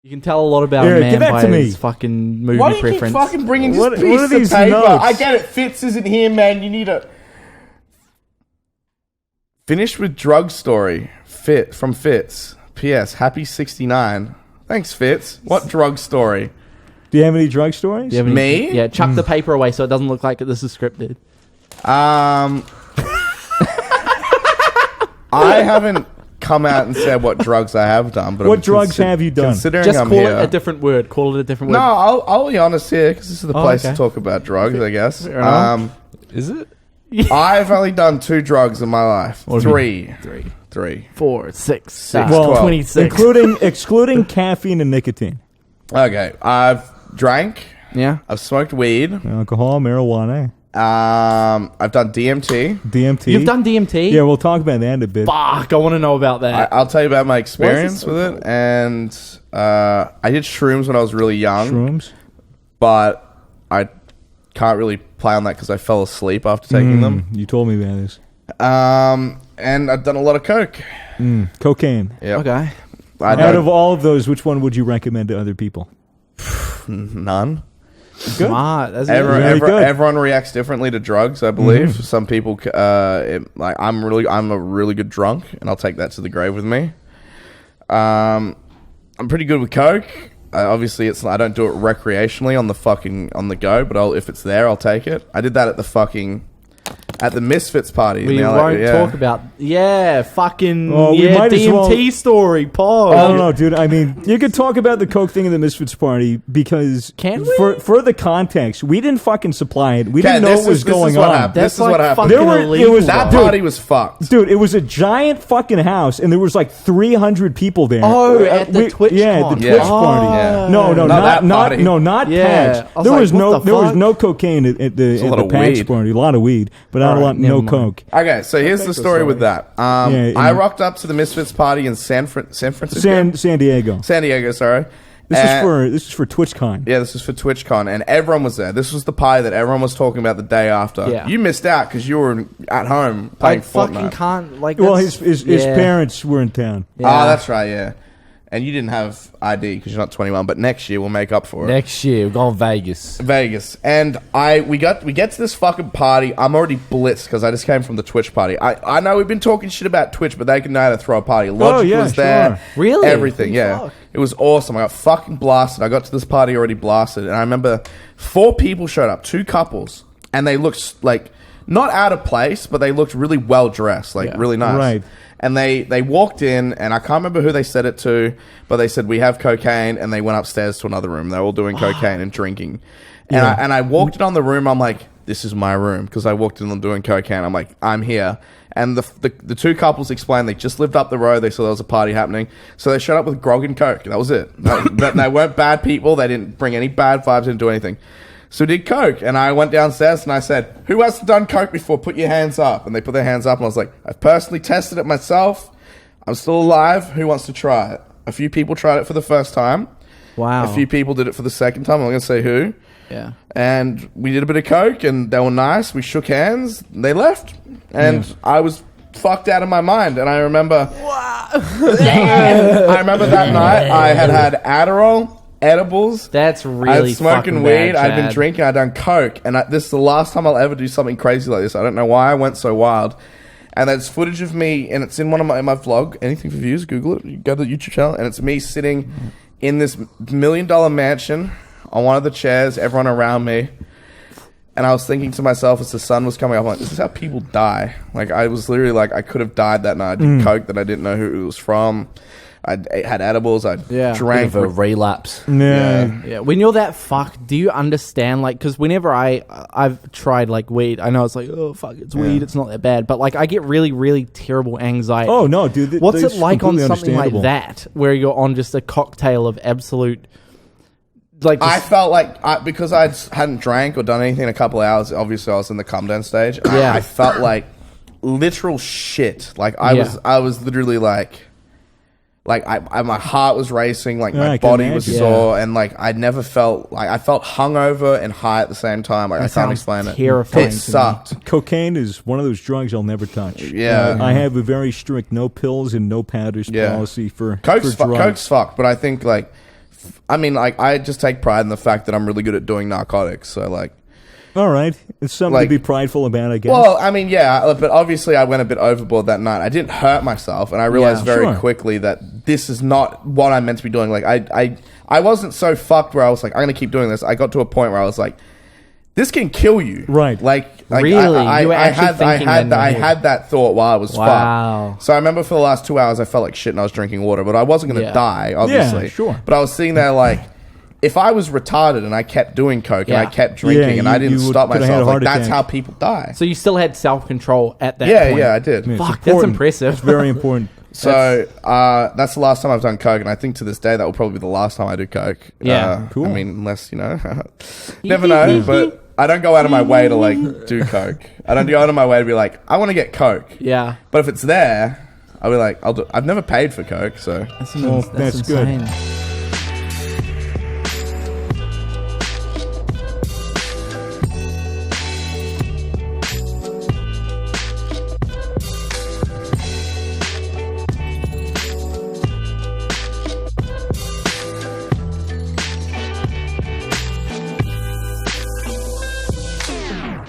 You can tell a lot about a man by his fucking movie Why do you preference. keep fucking bringing this piece of these paper? notes? I get it. Fitz isn't here, man. You need a... Finished with drug story. From Fitz. P.S. Happy 69. Thanks, Fitz. What drug story? Do you have any drug stories? Me? Yeah, chuck the paper away so it doesn't look like this is scripted. I haven't come out and said what drugs I have done. But what drugs have you done? Considering Just I'm call here, it a different word. Call it a different word. No, I'll be honest here because this is the place okay. to talk about drugs, I guess. Is it? I've only done 2 drugs in my life. Three. 4, 6, 6, 26. Excluding caffeine and nicotine. Okay, I've drank. Yeah. I've smoked weed. Alcohol, marijuana. I've done DMT. DMT. You've done DMT? Yeah, we'll talk about that in a bit. Fuck, I want to know about that. I'll tell you about my experience with it. And I did shrooms when I was really young. Shrooms? But I can't really play on that because I fell asleep after taking them. You told me about this. And I've done a lot of coke. Cocaine. Yep. Okay. Out of all of those, which one would you recommend to other people? None. Smart. That's Everyone reacts differently to drugs, I believe. Some people, I'm a really good drunk, and I'll take that to the grave with me. I'm pretty good with coke. Obviously, I don't do it recreationally on the go, but if it's there, I'll take it. I did that at the Misfits party. We won't talk about... Yeah, fucking... we might as DMT well, story, Paul. I don't know, dude. I mean, you could talk about the coke thing at the Misfits party because... Can we? For the context, we didn't fucking supply it. We didn't know what was going on. This is what happened. That party was fucked. Dude, it was a giant fucking house, and there was like 300 people there. Oh, at the Twitch Yeah, con. the Twitch party. Yeah. No, not Yeah. PAX. There was no cocaine at the PAX weed. party. A lot of weed, but no coke. Okay, so here's the story with that. I rocked up to the Misfits party in San Francisco? San Diego. San Diego, sorry. This is for TwitchCon. Yeah, this is for TwitchCon, and everyone was there. This was the party that everyone was talking about the day after. Yeah. You missed out because you were at home playing Fortnite. Fucking can't... Well, his parents were in town. Yeah. Oh, that's right, yeah. And you didn't have ID because you're not 21, but next year we'll make up for it. Next year, we're going Vegas. And we get to this fucking party. I'm already blitzed because I just came from the Twitch party. I know we've been talking shit about Twitch, but they can know how to throw a party. Logic was there. Sure. Really? Everything, yeah. Fuck. It was awesome. I got fucking blasted. I got to this party already blasted. And I remember 4 people showed up, 2 couples. And they looked like, not out of place, but they looked really well dressed, really nice. Right. And they walked in, and I can't remember who they said it to, but they said, we have cocaine, and they went upstairs to another room. They were all doing cocaine and drinking. And I walked in on the room, I'm like, this is my room, because I walked in on doing cocaine. I'm like, I'm here. And the 2 couples explained they just lived up the road. They saw there was a party happening. So they showed up with grog and coke. That was it. They weren't bad people. They didn't bring any bad vibes, didn't do anything. So we did coke, and I went downstairs and I said, who hasn't done coke before? Put your hands up. And they put their hands up, and I was like, I've personally tested it myself. I'm still alive. Who wants to try it? A few people tried it for the first time. Wow. A few people did it for the second time. I'm not going to say who. Yeah. And we did a bit of coke, and they were nice. We shook hands. They left. And I was fucked out of my mind. And I remember... I remember that night I had Adderall, edibles. That's really I was smoking weed. bad, I'd been Chad. drinking. I'd done coke, and this is the last time I'll ever do something crazy like this. I don't know why I went so wild. And there's footage of me, and it's in one of my vlog. Anything for views? Google it. You go to the YouTube channel, and it's me sitting in this $1 million mansion on one of the chairs. Everyone around me. And I was thinking to myself as the sun was coming up, I'm like, this is how people die. Like, I was literally like, I could have died that night. I did coke that I didn't know who it was from. I had edibles. I drank. Bit of a relapse. Yeah. When you're that fucked, do you understand? Like, because whenever I've tried like weed, I know it's like, oh fuck, it's weed. It's not that bad, but like I get really, really terrible anxiety. Oh no, dude! What's it like on something like that, where you're on just a cocktail of absolute? Like, I felt like because I hadn't drank or done anything in a couple of hours. Obviously, I was in the come down stage. And I felt like literal shit. Like I was literally like my heart was racing, like my body was sore, and like I never felt like I felt hungover and high at the same time. Like I can't explain it. Terrifying. It sucked. Cocaine is one of those drugs I'll never touch. Yeah, I have a very strict no pills and no powders policy for Coke's drugs. fucked, but I think like I mean, like, I just take pride in the fact that I'm really good at doing narcotics. So, like, All right. It's something Like- to be prideful about, I guess. well, I mean, yeah, but obviously I went a bit overboard that night. I didn't hurt myself, and I realized Yeah, very sure. quickly that this is not what I'm meant to be doing. Like, I wasn't so fucked where I was like, I'm gonna keep doing this. I got to a point where I was like, this can kill you. Right. Like Really? I You were actually had thinking that in your I head. had that thought while I was Wow. fucked. So I remember for the last 2 hours I felt like shit and I was drinking water, but I wasn't gonna Yeah. die, obviously. Yeah, sure. But I was sitting there like, if I was retarded and I kept doing coke and Yeah. I kept drinking Yeah, and I you didn't would- stop could have had a myself, like heart that's attack. how people die. So you still had self-control at that Yeah, point. yeah, I did. I mean, it's Fuck, that's important. impressive. It's very important. So that's the last time I've done coke, and I think to this day that will probably be the last time I do coke. Yeah. Cool. I mean, unless never know. But I don't go out of my way to like do coke. I don't go out of my way to be like, I want to get coke. Yeah. But if it's there, I'll be like, I'll do. I've never paid for coke, so That's, Well, that's good. insane.